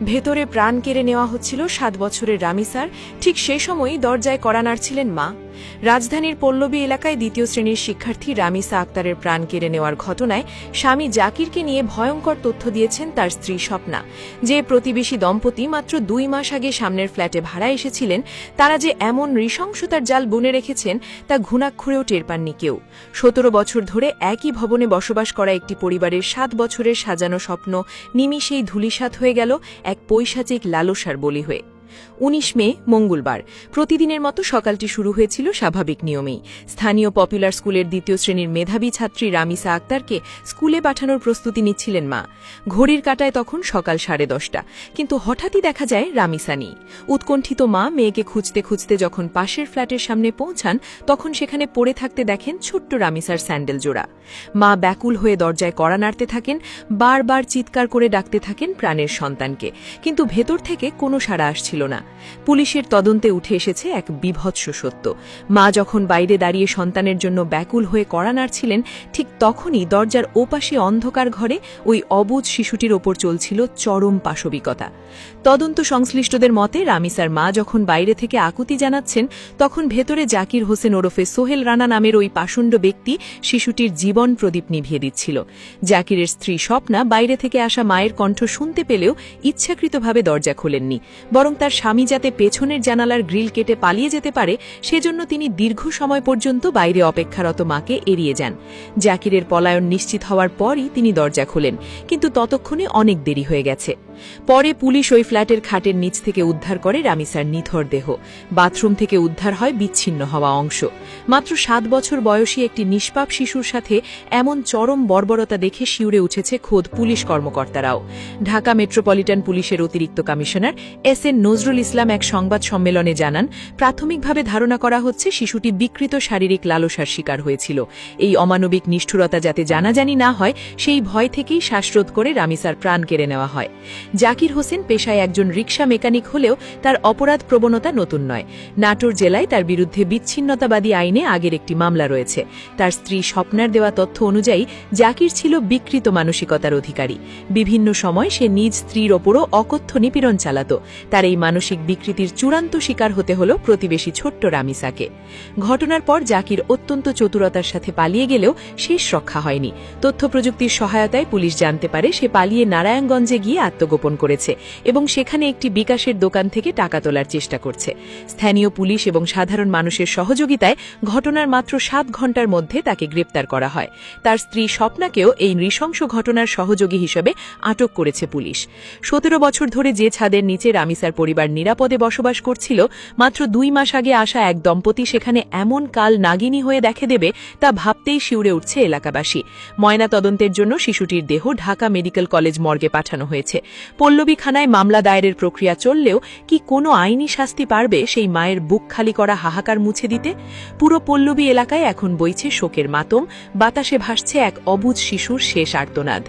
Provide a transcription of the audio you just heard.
ভেতরে প্রাণ কেড়ে নেওয়া হচ্ছিল ৭ বছরের রামিসার। ঠিক সে সময়ই দরজায় কড়া নাড়ছিলেন মা। রাজধানীর পল্লবী এলাকায় দ্বিতীয় শ্রেণীর শিক্ষার্থী রামিসা আক্তারের প্রাণ কেড়ে নেওয়ার ঘটনায় স্বামী জাকিরকে নিয়ে ভয়ঙ্কর তথ্য দিয়েছেন তার স্ত্রী স্বপ্না। যে প্রতিবেশী দম্পতি মাত্র ২ মাস আগে সামনের ফ্ল্যাটে ভাড়া এসেছিলেন, তারা যে এমন নৃশংসতার জাল বুনে রেখেছেন তা ঘুণাক্ষরেও টের পাননি কেউ। ১৭ বছর ধরে একই ভবনে বসবাস করা একটি পরিবারের ৭ বছরের সাজানো স্বপ্ন নিমিষেই ধূলিসাৎ হয়ে গেল এক পৈশাচিক লালসার বলি হয়ে। ১৯ মে মঙ্গলবার প্রতিদিনের মতো সকালটি শুরু হয়েছিল স্বাভাবিক নিয়মেই। স্থানীয় পপুলার স্কুলের দ্বিতীয় শ্রেণীর মেধাবী ছাত্রী রামিসা আক্তারকে স্কুলে পাঠানোর প্রস্তুতি নিচ্ছিলেন মা। ঘড়ির কাঁটায় তখন সকাল 10:30, কিন্তু হঠাৎই দেখা যায় রামিসা নেই। উৎকণ্ঠিত মা মেয়েকে খুঁজতে খুঁজতে যখন পাশের ফ্ল্যাটের সামনে পৌঁছান, তখন সেখানে পড়ে থাকতে দেখেন ছোট্ট রামিসার স্যান্ডেল জোড়া। মা ব্যাকুল হয়ে দরজায় কড়া নাড়তে থাকেন, বারবার চিৎকার করে ডাকতে থাকেন প্রাণের সন্তানকে, কিন্তু ভেতর থেকে কোনো সাড়া আসছিল না। পুলিশের তদন্তে উঠে এসেছে এক বিভৎস সত্য। মা যখন বাইরে দাঁড়িয়ে সন্তানের জন্য ব্যাকুল হয়ে কড়া নাড়ছিলেন, ঠিক তখনই দরজার ওপাশে অন্ধকার ঘরে ওই অবুঝ শিশুটির ওপর চলছিল চরম পাশবিকতা। তদন্ত সংশ্লিষ্টদের মতে রামিসার মা যখন বাইরে থেকে আকুতি জানাচ্ছেন, তখন ভেতরে জাকির হোসেন ওরফে সোহেল রানা নামের ওই পাষণ্ড ব্যক্তি শিশুটির জীবন প্রদীপ নিভিয়ে দিচ্ছিল। জাকিরের স্ত্রী স্বপ্না বাইরে থেকে আসা মায়ের কণ্ঠ শুনতে পেলেও ইচ্ছাকৃতভাবে দরজা খোলেননি, বরং তার স্বামী যাতে পেছনের জানালার গ্রিল কেটে পালিয়ে যেতে পারে সেজন্য তিনি দীর্ঘ সময় পর্যন্ত বাইরে অপেক্ষারত মাকে এড়িয়ে যান। জাকিরের পলায়ন নিশ্চিত হওয়ার পরই তিনি দরজা খোলেন, কিন্তু ততক্ষণে অনেক দেরি হয়ে গেছে। পরে পুলিশ ওই ফ্ল্যাটের খাটের নিচ থেকে উদ্ধার করে রামিসার নিথর দেহ। বাথরুম থেকে উদ্ধার হয় বিচ্ছিন্ন হওয়া অংশ। মাত্র ৭ বছর বয়সী একটি নিষ্পাপ শিশুর সাথে এমন চরম বর্বরতা দেখে শিউরে উঠেছে খোদ পুলিশ কর্মকর্তারাও। ঢাকা মেট্রোপলিটন পুলিশের অতিরিক্ত কমিশনার এস.এন. নজরুল ইসলাম এক সংবাদ সম্মেলনে জানান, প্রাথমিকভাবে ধারণা করা হচ্ছে শিশুটি বিকৃত শারীরিক লালসার শিকার হয়েছিল। এই অমানবিক নিষ্ঠুরতা যাতে জানাজানি না হয় সেই ভয় থেকেই শ্বাসরোধ করে রামিসার প্রাণ কেড়ে নেওয়া হয়। জাকির হোসেন পেশায় একজন রিকশা মেকানিক হলেও তার অপরাধ প্রবণতা নতুন নয়। নাটোর জেলায় তার বিরুদ্ধে বিচ্ছিন্নতাবাদী আইনে আগের একটি মামলা রয়েছে। তার স্ত্রী স্বপ্নার দেওয়া তথ্য অনুযায়ী জাকির ছিল বিকৃত মানসিকতার অধিকারী। বিভিন্ন সময় সে নিজ স্ত্রীর ওপরও অকথ্য নিপীড়ন চালাত। তার এই মানসিক বিকৃতির চূড়ান্ত শিকার হতে হল প্রতিবেশী ছোট্ট রামিসাকে। ঘটনার পর জাকির অত্যন্ত চতুরতার সাথে পালিয়ে গেলেও শেষ রক্ষা হয়নি। তথ্য প্রযুক্তির সহায়তায় পুলিশ জানতে পারে সে পালিয়ে নারায়ণগঞ্জে গিয়ে আত্মগোপন করেছে এবং সেখানে একটি বিকাশের দোকান থেকে টাকা তোলার চেষ্টা করছে। স্থানীয় পুলিশ এবং সাধারণ মানুষের সহযোগিতায় ঘটনার মাত্র ৭ ঘণ্টার মধ্যে তাকে গ্রেপ্তার করা হয়। তার স্ত্রী স্বপ্নাকেও এই নৃশংস ঘটনার সহযোগী হিসেবে আটক করেছে পুলিশ। ১৭ বছর ধরে যে ছাদের নিচে রামিসার পরিবার নিরাপদে বসবাস করছিল, মাত্র ২ মাস আগে আসা এক দম্পতি সেখানে এমন কাল নাগিনী হয়ে দেখে দেবে তা ভাবতেই শিউরে উঠছে এলাকাবাসী। ময়না তদন্তের জন্য শিশুটির দেহ ঢাকা মেডিকেল কলেজ মর্গে পাঠানো হয়েছে। পল্লবী থানায় মামলা দায়েরের প্রক্রিয়া চললেও কি কোনো আইনি শাস্তি পারবে সেই মায়ের বুক খালি করা হাহাকার মুছে দিতে? পুরো পল্লবী এলাকায় এখন বইছে শোকের মাতম, বাতাসে ভাসছে এক অবুঝ শিশুর শেষ আর্তনাদ।